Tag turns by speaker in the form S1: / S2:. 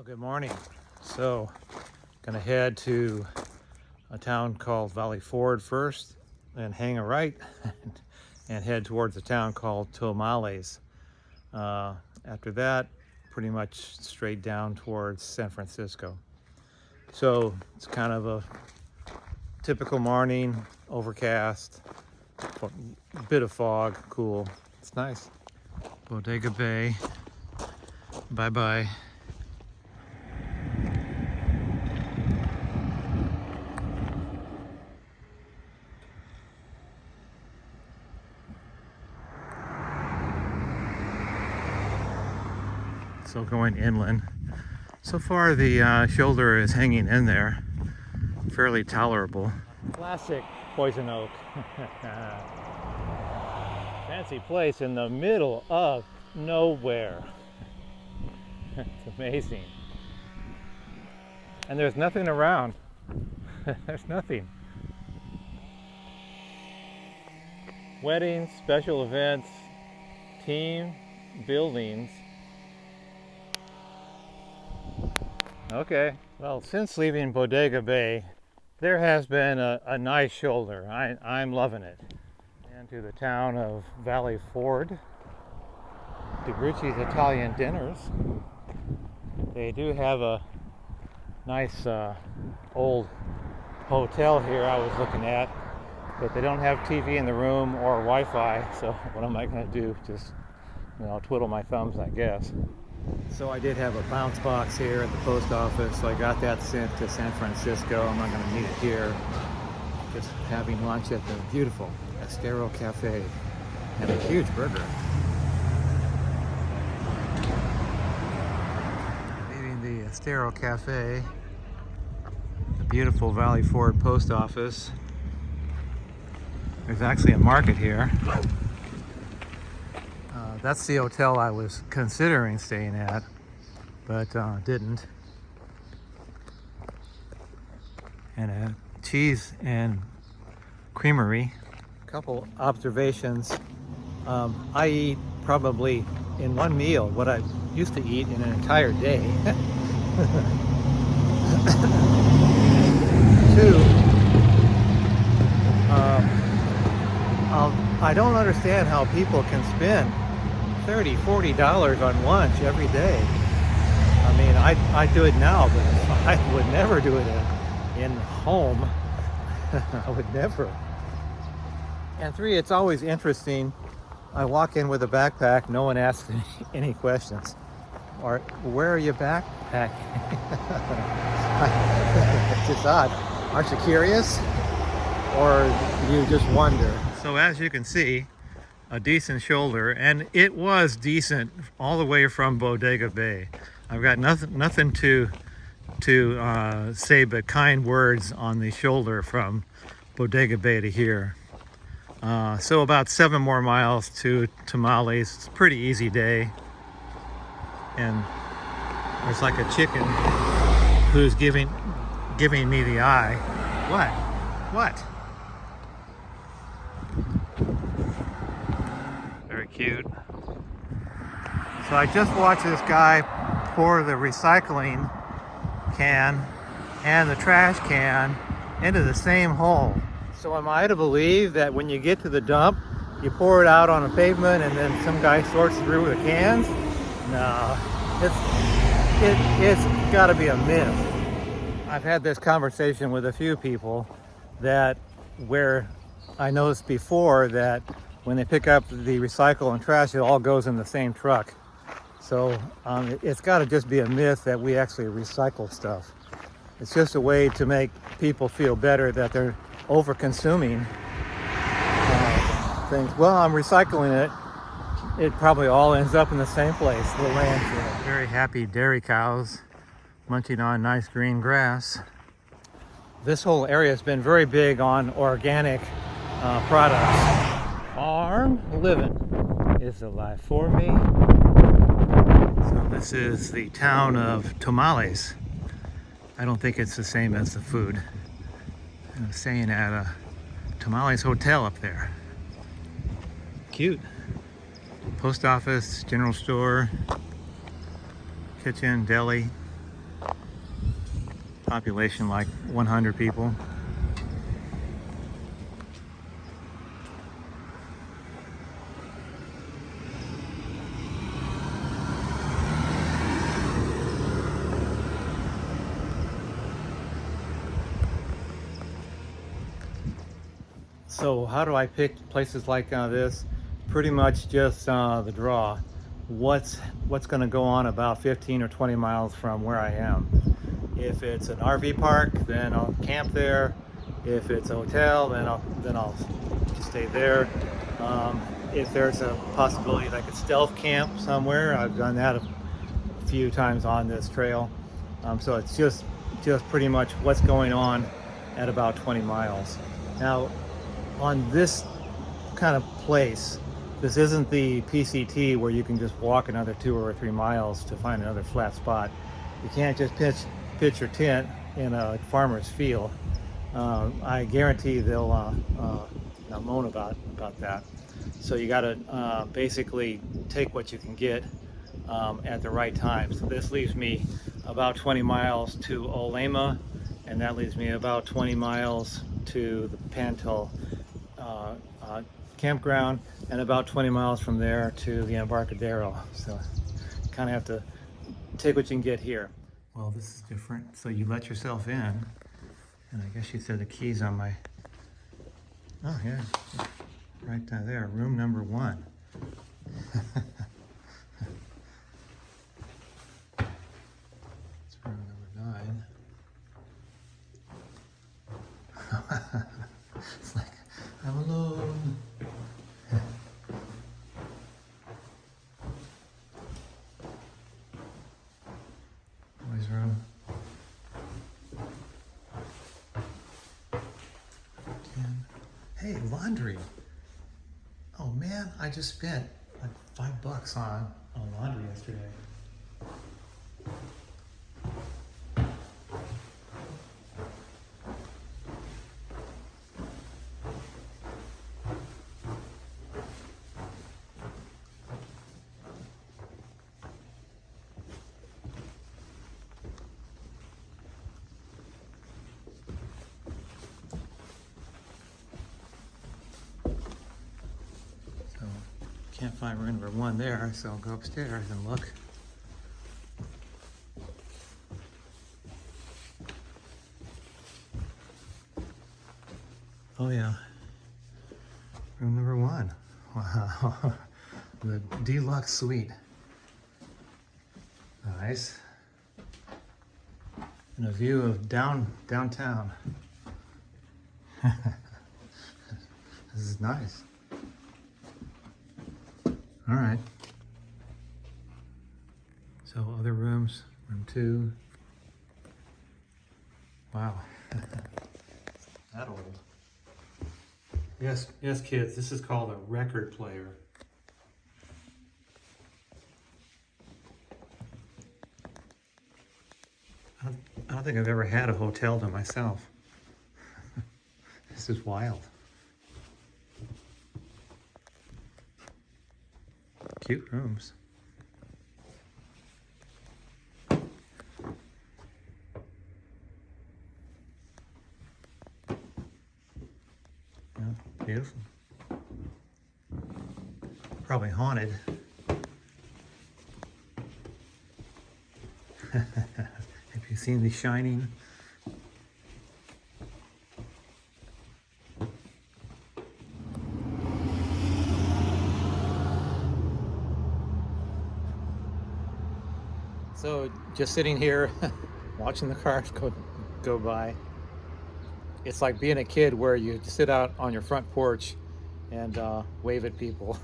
S1: Good morning. So, gonna head to a town called Valley Ford first, then hang a right and head towards a town called Tomales. After that, pretty much straight down towards San Francisco. So it's kind of a typical morning, overcast, a bit of fog, cool. It's nice. Bodega Bay. Bye-bye. So going inland. So far the shoulder is hanging in there, fairly tolerable. Classic poison oak. Fancy place in the middle of nowhere. It's amazing. And there's nothing around. There's nothing. Weddings, special events, team buildings. Okay, well, since leaving Bodega Bay, there has been a nice shoulder. I'm loving it. And to the town of Valley Ford, DeGrucci's Italian Dinners. They do have a nice old hotel here I was looking at, but they don't have TV in the room or Wi-Fi, so what am I going to do? Just, twiddle my thumbs, I guess. So I did have a bounce box here at the post office, so I got that sent to San Francisco. I'm not going to need it here. Just having lunch at the beautiful Estero Cafe and a huge burger. Leaving the Estero Cafe, the beautiful Valley Ford post office. There's actually a market here. That's the hotel I was considering staying at, but didn't. And a cheese and creamery. A couple observations. I eat probably in one meal what I used to eat in an entire day. Two, I don't understand how people can spend $30, $40 on lunch every day. I mean, I do it now, but I would never do it in home. I would never. And three, it's always interesting. I walk in with a backpack, no one asks any questions. Or, where are you backpacking? It's just odd. Aren't you curious? Or you just wonder? So as you can see, a decent shoulder, and it was decent all the way from Bodega Bay. I've got nothing to say but kind words on the shoulder from Bodega Bay to here. So about 7 more miles to Tomales. It's a pretty easy day, and there's like a chicken who's giving me the eye. What? Very cute. So I just watched this guy pour the recycling can and the trash can into the same hole. So am I to believe that when you get to the dump, you pour it out on a pavement and then some guy sorts through the cans? No, it's got to be a myth. I've had this conversation with a few people that where I noticed before that when they pick up the recycle and trash, it all goes in the same truck. So it's got to just be a myth that we actually recycle stuff. It's just a way to make people feel better that they're over-consuming things. Well, I'm recycling it. It probably all ends up in the same place, the landfill. Very happy dairy cows munching on nice green grass. This whole area has been very big on organic products. Farm living is the life for me. So this is the town of Tomales. I don't think it's the same as the food. I was staying at a Tomales hotel up there. Cute. Post office, general store, kitchen, deli. Population like 100 people. So how do I pick places like this? Pretty much just the draw. What's going to go on about 15 or 20 miles from where I am. If it's an RV park, then I'll camp there. If it's a hotel, then I'll stay there. If there's a possibility that I could stealth camp somewhere, I've done that a few times on this trail. So it's just pretty much what's going on at about 20 miles. Now, on this kind of place, this isn't the PCT where you can just walk another 2 or 3 miles to find another flat spot. You can't just pitch your tent in a farmer's field. I guarantee they'll moan about that. So you got to basically take what you can get at the right time. So this leaves me about 20 miles to Olema, and that leaves me about 20 miles to the Pantel campground, and about 20 miles from there to the Embarcadero. So kind of have to take what you can get here. Well, this is different. So you let yourself in, and I guess you said the keys on my, oh yeah, right down there, room number 1. It's room number 9. It's like, I'm alone. Boys' room. 10. Hey, laundry. Oh man, I just spent like $5 on laundry yesterday. Can't find room number 1 there, so I'll go upstairs and look. Oh yeah, room number 1. Wow, the deluxe suite. Nice. And a view of downtown. This is nice. All right. So other rooms, room 2. Wow. That old. Yes, kids, this is called a record player. I don't think I've ever had a hotel to myself. This is wild. Cute rooms. Yeah, beautiful. Probably haunted. Have you seen The Shining? So just sitting here watching the cars go by. It's like being a kid where you sit out on your front porch and wave at people.